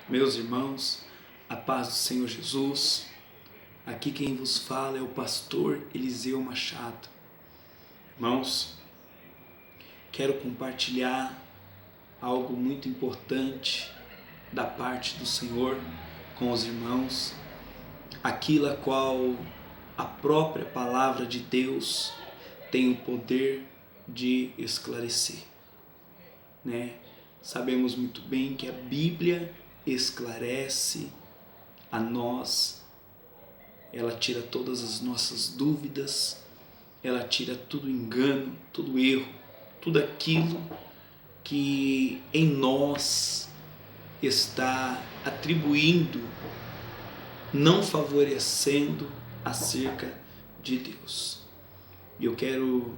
Meus irmãos, a paz do Senhor Jesus. Aqui quem vos fala é o pastor Eliseu Machado. Irmãos, quero compartilhar algo muito importante da parte do Senhor com os irmãos, aquilo a qual a própria palavra de Deus tem o poder de esclarecer, né? Sabemos muito bem que a Bíblia esclarece a nós, ela tira todas as nossas dúvidas, ela tira todo engano, todo erro, tudo aquilo que em nós está atribuindo, não favorecendo acerca de Deus. E eu quero,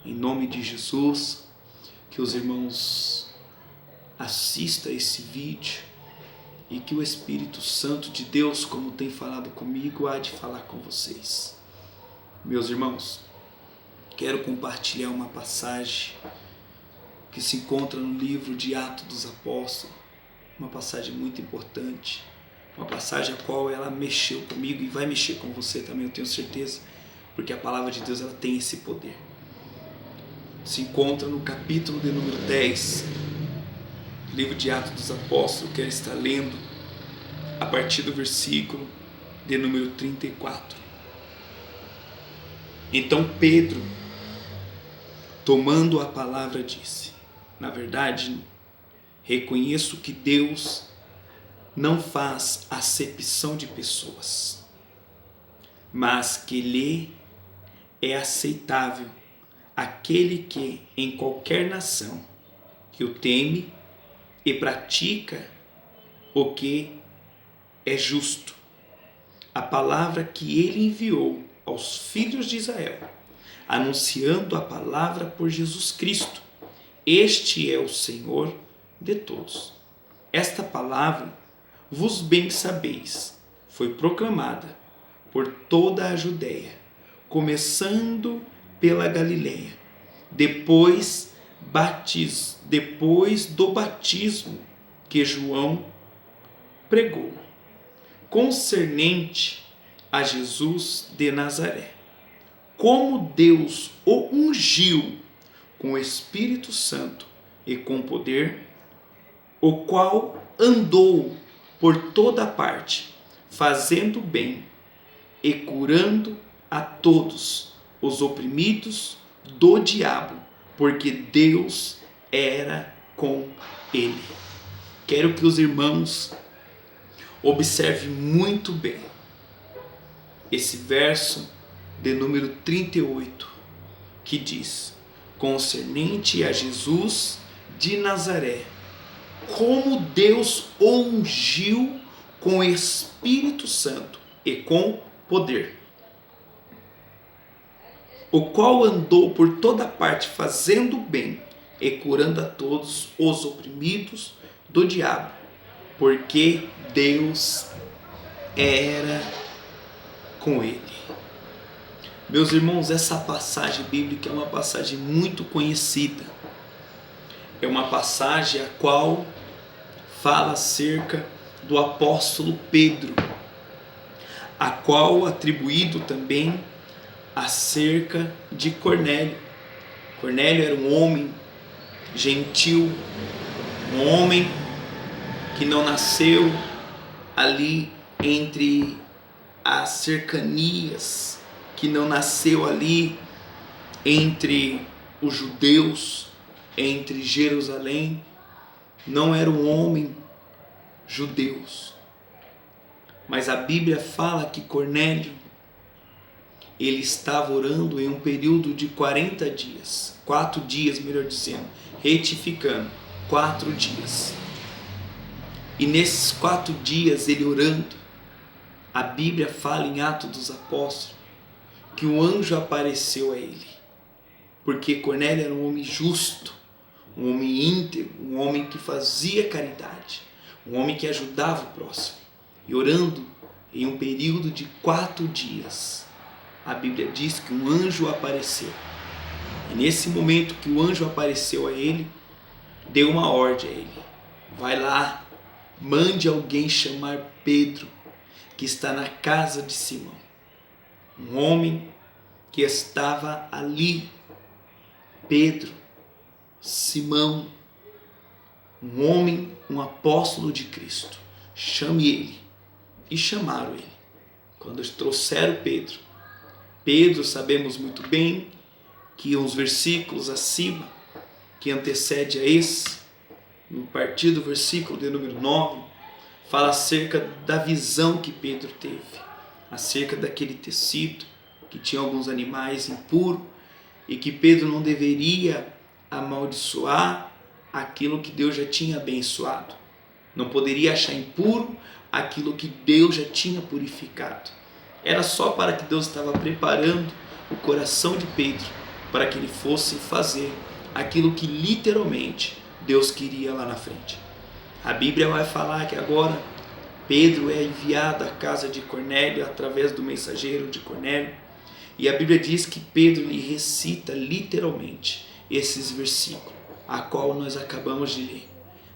em nome de Jesus, que os irmãos assistam esse vídeo e que o Espírito Santo de Deus, como tem falado comigo, há de falar com vocês. Meus irmãos, quero compartilhar uma passagem que se encontra no livro de Atos dos Apóstolos, uma passagem muito importante, uma passagem a qual ela mexeu comigo e vai mexer com você também, eu tenho certeza, porque a palavra de Deus ela tem esse poder. Se encontra no capítulo de número 10, livro de Atos dos Apóstolos. Eu quero estar lendo a partir do versículo de número 34. Então Pedro, tomando a palavra, disse: na verdade, reconheço que Deus não faz acepção de pessoas, mas que lhe é aceitável aquele que em qualquer nação que o teme e pratica o que é justo. A palavra que ele enviou aos filhos de Israel, anunciando a palavra por Jesus Cristo. Este é o Senhor de todos. Esta palavra, vos bem sabeis, foi proclamada por toda a Judéia, começando pela Galileia, depois do batismo que João pregou, concernente a Jesus de Nazaré, como Deus o ungiu com o Espírito Santo e com poder, o qual andou por toda parte, fazendo bem e curando a todos os oprimidos do diabo, porque Deus era com ele. Quero que os irmãos observem muito bem esse verso de número 38, que diz: concernente a Jesus de Nazaré, como Deus o ungiu com o Espírito Santo e com poder, o qual andou por toda parte fazendo bem e curando a todos os oprimidos do diabo, porque Deus era com ele. Meus irmãos, essa passagem bíblica é uma passagem muito conhecida. É uma passagem a qual fala acerca do apóstolo Pedro, a qual atribuído também acerca de Cornélio. Cornélio era um homem gentil, um homem que não nasceu ali entre as cercanias, que não nasceu ali entre os judeus, entre Jerusalém, não era um homem judeu. Mas a Bíblia fala que Cornélio, ele estava orando em um período de 40 dias, 4 dias melhor dizendo, retificando, 4 dias. E nesses 4 dias ele orando, a Bíblia fala em Atos dos Apóstolos que um anjo apareceu a ele, porque Cornélio era um homem justo, um homem íntegro, um homem que fazia caridade, um homem que ajudava o próximo. E orando em um período de 4 dias, a Bíblia diz que um anjo apareceu. E nesse momento que o anjo apareceu a ele, deu uma ordem a ele: vai lá mande alguém chamar Pedro, que está na casa de Simão. Um homem que estava ali. Pedro, Simão, um homem, um apóstolo de Cristo. Chame ele. E chamaram ele. Quando trouxeram Pedro, sabemos muito bem que uns versículos acima, que antecede a esse, no partir do versículo de número 9, fala acerca da visão que Pedro teve, acerca daquele tecido que tinha alguns animais impuros e que Pedro não deveria amaldiçoar aquilo que Deus já tinha abençoado. Não poderia achar impuro aquilo que Deus já tinha purificado. Era só para que Deus estava preparando o coração de Pedro para que ele fosse fazer aquilo que literalmente Deus queria lá na frente. A Bíblia vai falar que agora Pedro é enviado à casa de Cornélio através do mensageiro de Cornélio, e a Bíblia diz que Pedro lhe recita literalmente esses versículos, a qual nós acabamos de ler,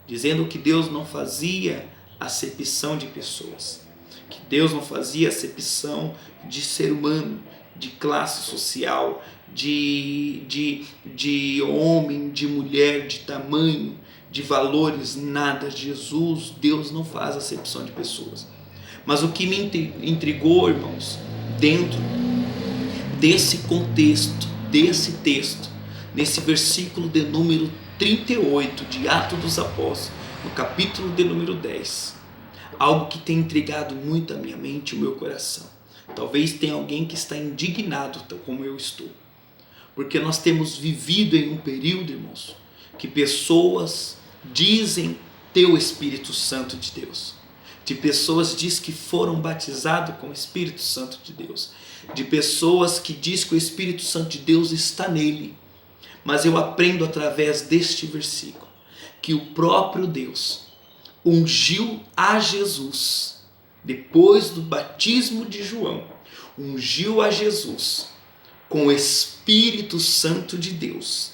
dizendo que Deus não fazia acepção de pessoas, que Deus não fazia acepção de ser humano, de classe social, de homem, de mulher, de tamanho, de valores, nada. Jesus, Deus não faz acepção de pessoas. Mas o que me intrigou, irmãos, dentro desse contexto, desse texto, nesse versículo de número 38 de Atos dos Apóstolos, no capítulo de número 10, algo que tem intrigado muito a minha mente e o meu coração. Talvez tenha alguém que está indignado, como eu estou, porque nós temos vivido em um período, irmãos, que pessoas dizem ter o Espírito Santo de Deus, de pessoas que dizem que foram batizadas com o Espírito Santo de Deus, de pessoas que dizem que o Espírito Santo de Deus está nele. Mas eu aprendo através deste versículo que o próprio Deus ungiu a Jesus, depois do batismo de João, ungiu a Jesus com o Espírito Santo de Deus,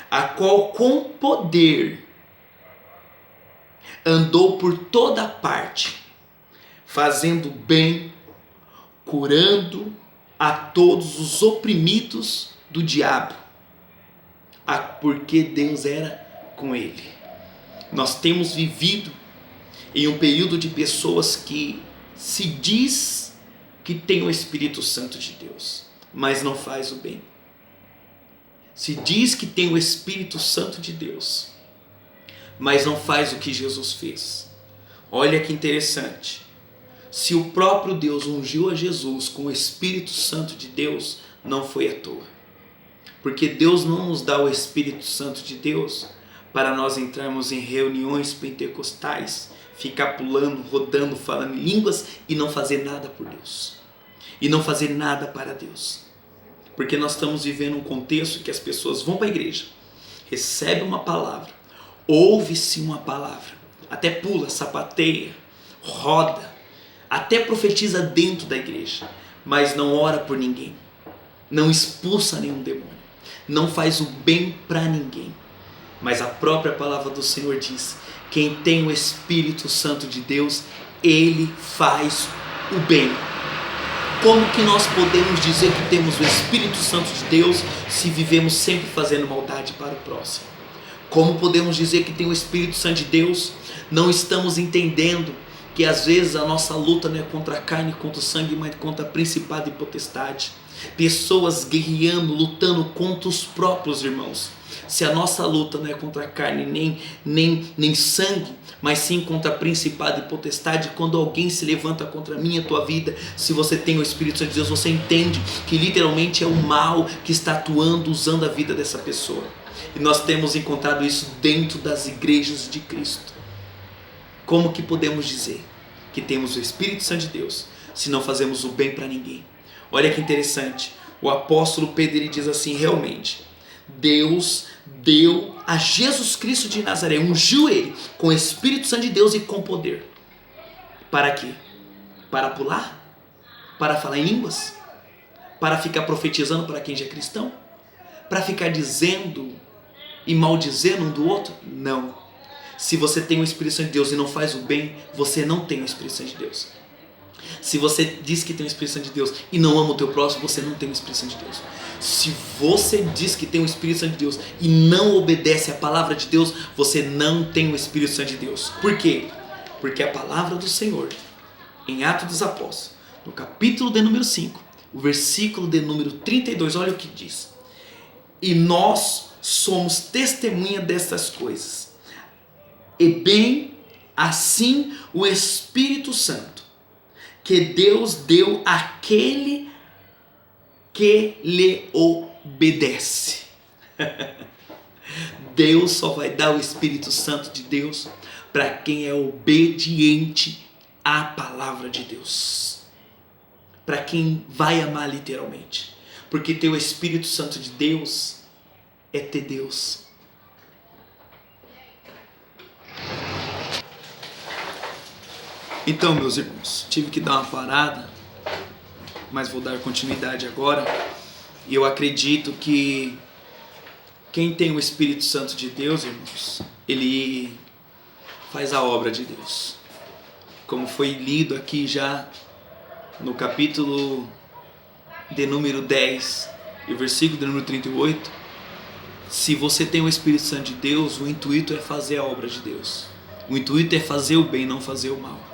a qual com poder andou por toda parte, fazendo bem, curando a todos os oprimidos do diabo, porque Deus era com ele. Nós temos vivido em um período de pessoas que se diz que tem o Espírito Santo de Deus, mas não faz o bem. Se diz que tem o Espírito Santo de Deus, mas não faz o que Jesus fez. Olha que interessante. Se o próprio Deus ungiu a Jesus com o Espírito Santo de Deus, não foi à toa. Porque Deus não nos dá o Espírito Santo de Deus para nós entrarmos em reuniões pentecostais, ficar pulando, rodando, falando em línguas e não fazer nada por Deus. E não fazer nada para Deus. Porque nós estamos vivendo um contexto que as pessoas vão para a igreja, recebem uma palavra, ouve-se uma palavra, até pula, sapateia, roda, até profetiza dentro da igreja, mas não ora por ninguém, não expulsa nenhum demônio, não faz o bem para ninguém. Mas a própria palavra do Senhor diz: quem tem o Espírito Santo de Deus, ele faz o bem. Como que nós podemos dizer que temos o Espírito Santo de Deus se vivemos sempre fazendo maldade para o próximo? Como podemos dizer que tem o Espírito Santo de Deus? Não estamos entendendo que às vezes a nossa luta não é contra a carne, contra o sangue, mas contra principado e potestade. Pessoas guerreando, lutando contra os próprios irmãos. Se a nossa luta não é contra a carne nem sangue, mas sim contra principado e potestade, quando alguém se levanta contra mim e a tua vida, se você tem o Espírito Santo de Deus, você entende que literalmente é o mal que está atuando, usando a vida dessa pessoa. E nós temos encontrado isso dentro das igrejas de Cristo. Como que podemos dizer que temos o Espírito Santo de Deus se não fazemos o bem para ninguém? Olha que interessante, o apóstolo Pedro ele diz assim: realmente, Deus deu a Jesus Cristo de Nazaré, ungiu ele com o Espírito Santo de Deus e com poder. Para quê? Para pular? Para falar em línguas? Para ficar profetizando para quem já é cristão? Para ficar dizendo e maldizendo um do outro? Não. Se você tem o Espírito Santo de Deus e não faz o bem, você não tem o Espírito Santo de Deus. Se você diz que tem o Espírito Santo de Deus e não ama o teu próximo, você não tem o Espírito Santo de Deus. Se você diz que tem o Espírito Santo de Deus e não obedece à palavra de Deus, você não tem o Espírito Santo de Deus. Por quê? Porque a palavra do Senhor, em Atos dos Apóstolos, no capítulo de número 5, o versículo de número 32, olha o que diz. E nós somos testemunha dessas coisas. E bem assim o Espírito Santo, que Deus deu àquele que lhe obedece. Deus só vai dar o Espírito Santo de Deus para quem é obediente à palavra de Deus. Para quem vai amar literalmente. Porque ter o Espírito Santo de Deus é ter Deus. Então, meus irmãos, tive que dar uma parada, mas vou dar continuidade agora. E eu acredito que quem tem o Espírito Santo de Deus, irmãos, ele faz a obra de Deus. Como foi lido aqui já no capítulo de número 10 e o versículo de número 38, se você tem o Espírito Santo de Deus, o intuito é fazer a obra de Deus. O intuito é fazer o bem, não fazer o mal.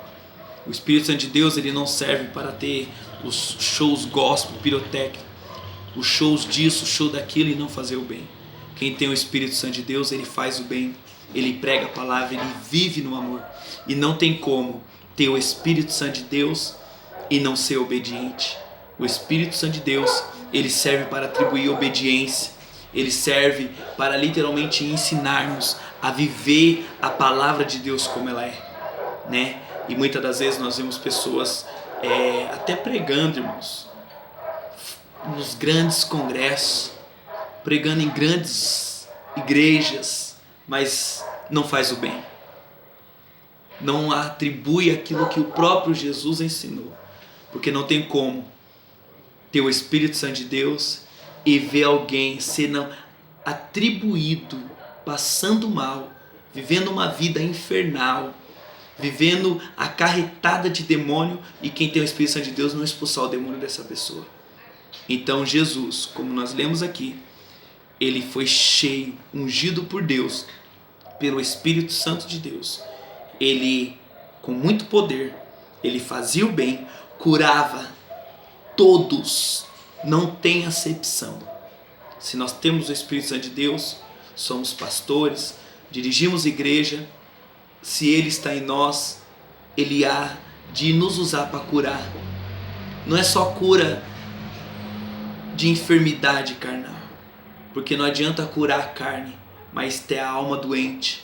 O Espírito Santo de Deus, ele não serve para ter os shows gospel, pirotécnico, os shows disso, o show daquilo e não fazer o bem. Quem tem o Espírito Santo de Deus, ele faz o bem, ele prega a palavra, ele vive no amor. E não tem como ter o Espírito Santo de Deus e não ser obediente. O Espírito Santo de Deus, ele serve para atribuir obediência, ele serve para literalmente ensinar-nos a viver a palavra de Deus como ela é, né? E muitas das vezes nós vemos pessoas até pregando, irmãos, nos grandes congressos, pregando em grandes igrejas, mas não faz o bem. Não atribui aquilo que o próprio Jesus ensinou. Porque não tem como ter o Espírito Santo de Deus e ver alguém sendo atribuído, passando mal, vivendo uma vida infernal, vivendo acarretada de demônio, e quem tem o Espírito Santo de Deus não expulsar o demônio dessa pessoa. Então Jesus, como nós lemos aqui, ele foi cheio, ungido por Deus, pelo Espírito Santo de Deus. Ele, com muito poder, ele fazia o bem, curava todos, não tem acepção. Se nós temos o Espírito Santo de Deus, somos pastores, dirigimos igreja, se ele está em nós, ele há de nos usar para curar. Não é só cura de enfermidade carnal, porque não adianta curar a carne, mas ter a alma doente.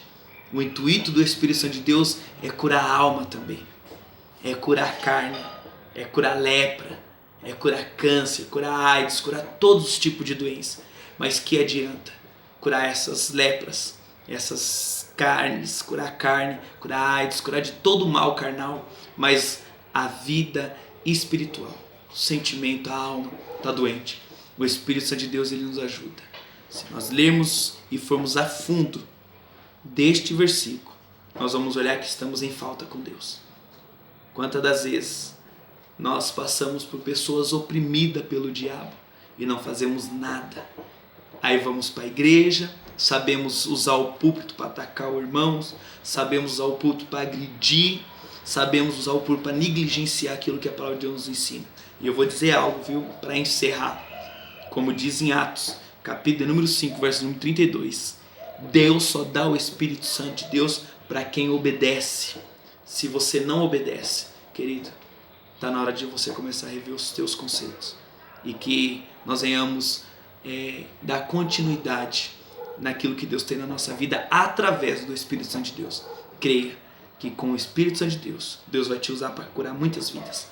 O intuito do Espírito Santo de Deus é curar a alma também, é curar a carne, é curar lepra, é curar câncer, curar AIDS, curar todos os tipos de doença. Mas que adianta curar essas lepras, essas carnes, curar a carne, curar a AIDS, curar de todo o mal carnal, mas a vida espiritual, o sentimento, a alma está doente. O Espírito Santo de Deus, ele nos ajuda. Se nós lermos e formos a fundo deste versículo, nós vamos olhar que estamos em falta com Deus. Quantas das vezes nós passamos por pessoas oprimidas pelo diabo e não fazemos nada. Aí vamos para a igreja, sabemos usar o púlpito para atacar os irmãos, sabemos usar o púlpito para agredir, sabemos usar o púlpito para negligenciar aquilo que a palavra de Deus nos ensina. E eu vou dizer algo, viu, para encerrar. Como diz em Atos, capítulo número 5, verso número 32. Deus só dá o Espírito Santo de Deus para quem obedece. Se você não obedece, querido, está na hora de você começar a rever os teus conceitos. E que nós venhamos dar continuidade naquilo que Deus tem na nossa vida através do Espírito Santo de Deus. Creia que com o Espírito Santo de Deus, Deus vai te usar para curar muitas vidas,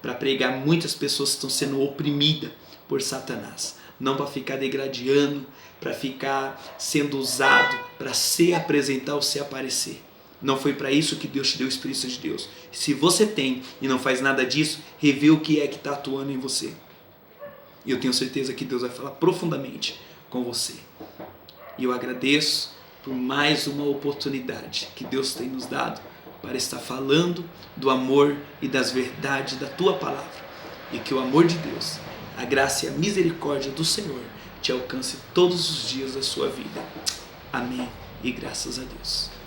para pregar muitas pessoas que estão sendo oprimidas por Satanás. Não para ficar degradando, para ficar sendo usado para se apresentar ou se aparecer. Não foi para isso que Deus te deu o Espírito Santo de Deus. Se você tem e não faz nada disso, revê o que é que está atuando em você. E eu tenho certeza que Deus vai falar profundamente com você. E eu agradeço por mais uma oportunidade que Deus tem nos dado para estar falando do amor e das verdades da Tua palavra. E que o amor de Deus, a graça e a misericórdia do Senhor te alcance todos os dias da sua vida. Amém e graças a Deus.